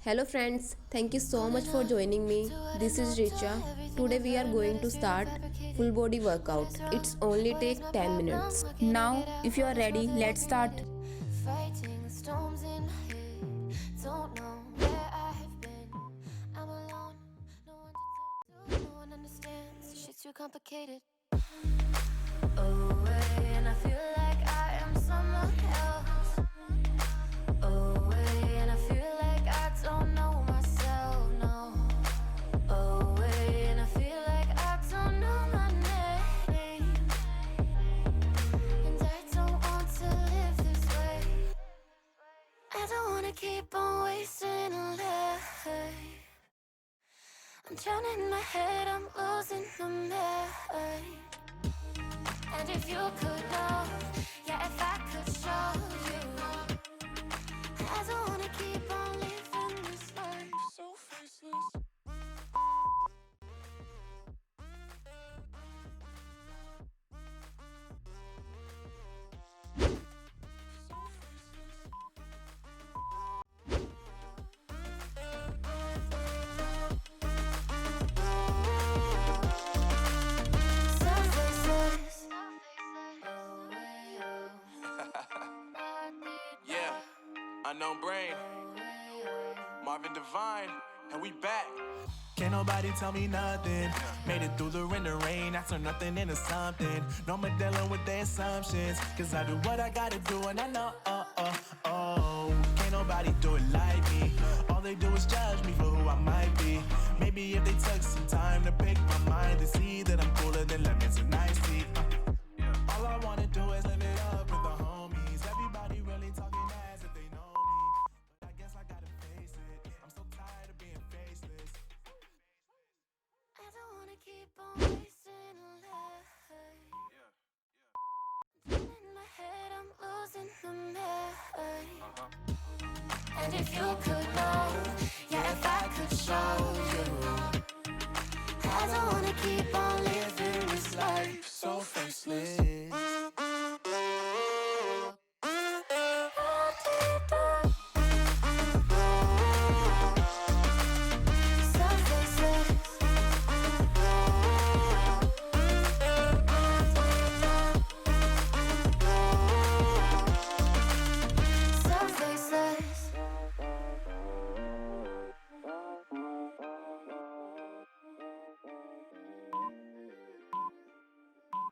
Hello friends, thank you so much for joining me. This is Richa. Today we are going to start full body workout. It's only take 10 minutes. Now, if you are ready, let's start. Fighting the storms in my head. Don't know where I have been. I'm alone, no one to turn to. No one understands. This shit's too complicated. Away, and I feel like I am someone else. Away, and I feel like I don't know myself. No. Away, and I feel like I don't know my name. And I don't want to live this way. I don't wanna keep on wasting a life. I'm drowning in my head, I'm losing my mind. And if you could know, yeah, if I could show you, I don't wanna keep on living this life so faceless. So faceless. Yeah, unknown brain, Marvin Devine, and we back. Can't nobody tell me nothing. Made it through the rain, I turn nothing into something. No more dealing with their assumptions. Cause I do what I gotta do and I know, can't nobody do it like me. All they do is judge me for who I might be. Maybe if they took some time to pick my mind, they see that I'm cooler than lemons and iced tea. All I wanna do is live it up with the homies. Everybody really talking as if they know me. But I guess I gotta face it. I'm so tired of being faceless. I don't wanna keep on wasting a life. In my head, I'm losing my mind. And if you could know, yeah, if I could show you, I don't wanna keep on living this life so faceless. So faceless. So faceless.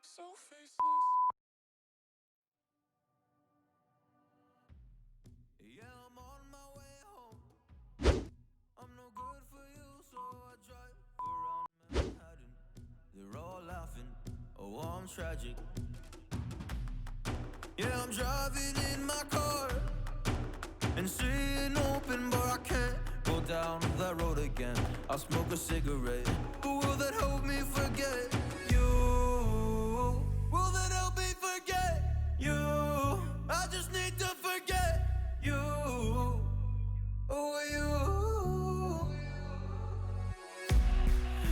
So faceless. Yeah, I'm on my way home. I'm no good for you, so I drive around Manhattan. They're all laughing. Oh, I'm tragic. Yeah, I'm driving in my car and seeing open, but I can't go down that road again. I'll smoke a cigarette, but will that help me forget you? Will that help me forget you? I just need to forget you. Oh, you.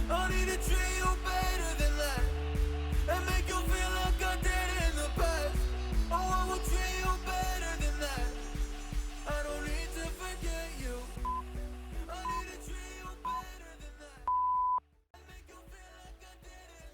I need to treat you better than that and make you feel like I did in the past. Oh, I will treat you better than that. I don't need to forget you. I need to treat you better than that. And make you feel like I did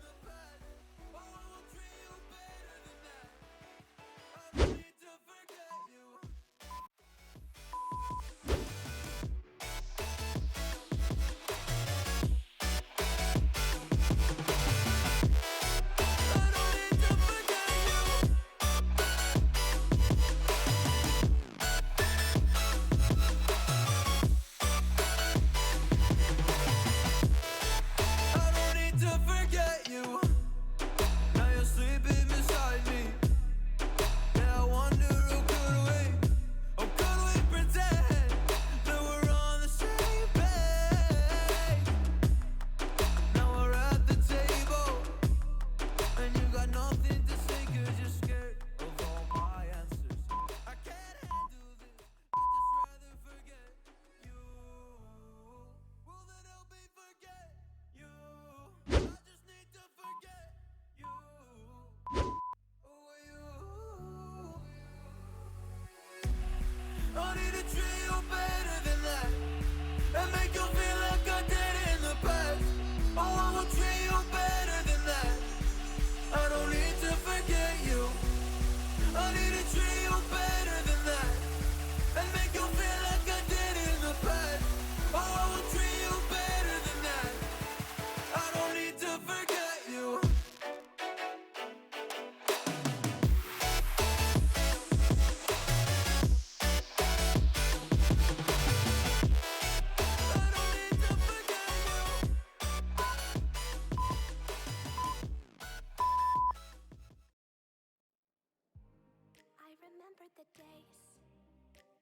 remember the days,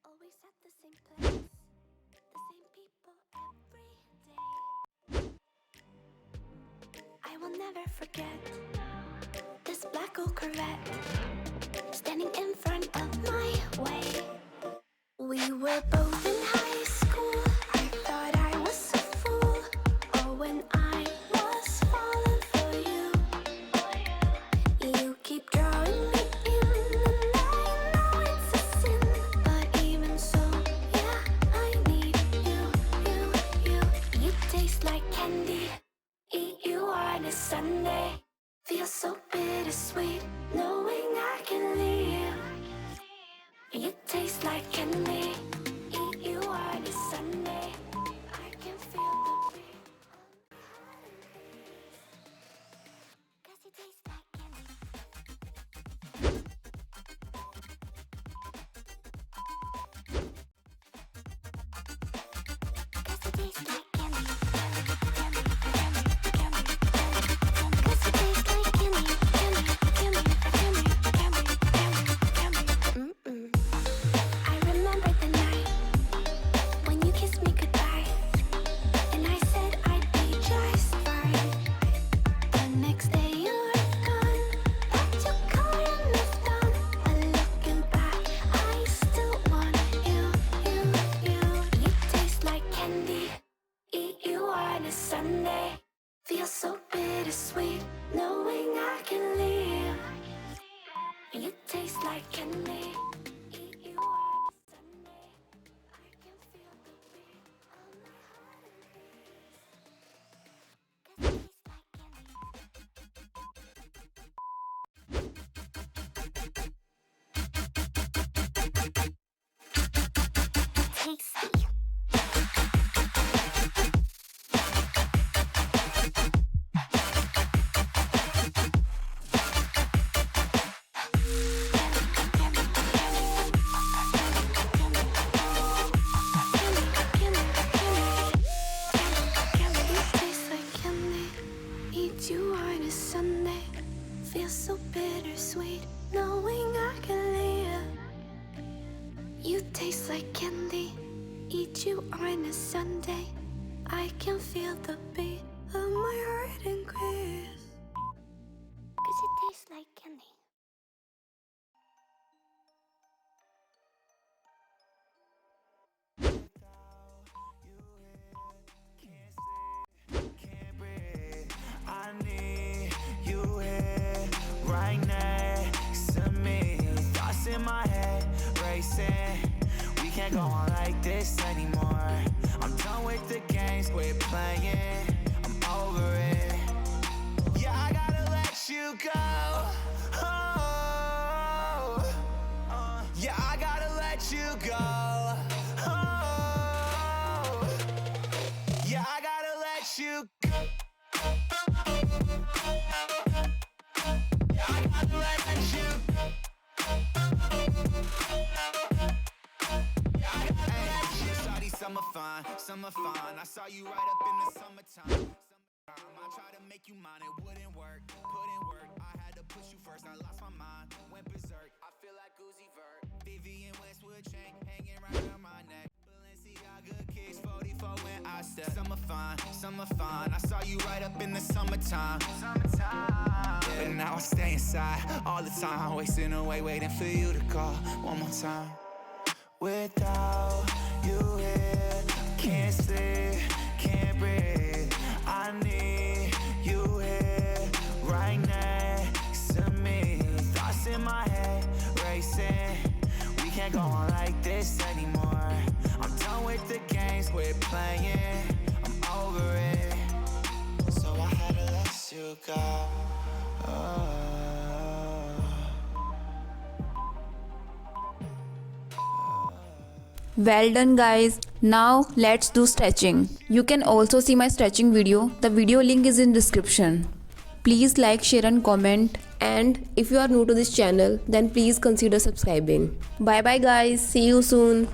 always at the same place, the same people every day. I will never forget this black old Corvette standing in front of my way. We were both in high school. I thought I was a fool. Oh, when I was falling for you. You keep drawing me in, and I know it's a sin. But even so, yeah, I need you, you. You taste like candy. Eat you on a Sunday. Feel so bittersweet, knowing I can leave. You taste like candy. Eat you on a Sunday. I can feel the beat on my heart and knees. 'Cause you taste like candy. Cause you taste like candy. Candy, candy, candy, candy. Cause you taste like candy. Candy, candy, candy, candy, candy. I remember the night when you kissed me goodbye, and I said I'd be just fine. The next day you were gone, packed your car and moved on. But looking back, I still want you. You taste like candy. Eat you on a Sunday. Feel so bittersweet, knowing I can leave. You taste like candy. Eat you on a Sunday. I can feel the beat on my heart and knees. 'Cause it tastes like candy. Tasty. Eat you on a Sunday. Feel so bittersweet, knowing I can leave. You taste like candy. Eat you on a Sunday. I can feel the beat of my heart increase. 'Cause it tastes like candy. Can't breathe. I need you here, right next to me. Thoughts in my head racing. We can't go on like this anymore. I'm done with the games we're playing. I'm over it. Yeah, I gotta let you go. Oh, yeah, I gotta let you go. Oh, yeah, I gotta let you go. Yeah, I gotta let you go. Yeah, I gotta let you. Shawty, summer fun. I saw you right up in the summertime. I tried to make you mine, it wouldn't work. Put in work, I had to push you first. I lost my mind, went berserk. I feel like Uzi Vert. Vivian Westwood chain hanging right around my neck. Balenciaga kicks 44 when I step. Summer fun. I saw you right up in the summertime. Yeah. But now I stay inside all the time, wasting away waiting for you to call one more time. Without you here, can't sleep, can't breathe. I need you here, right next to me. Thoughts in my head racing. We can't go on like this anymore. I'm done with the games we're playing. I'm over it. So I had to let you go. Well done guys. Now let's do stretching. You can also see my stretching video. The video link is in description. Please like, share and comment. And if you are new to this channel, then please consider subscribing. Bye bye guys. See you soon.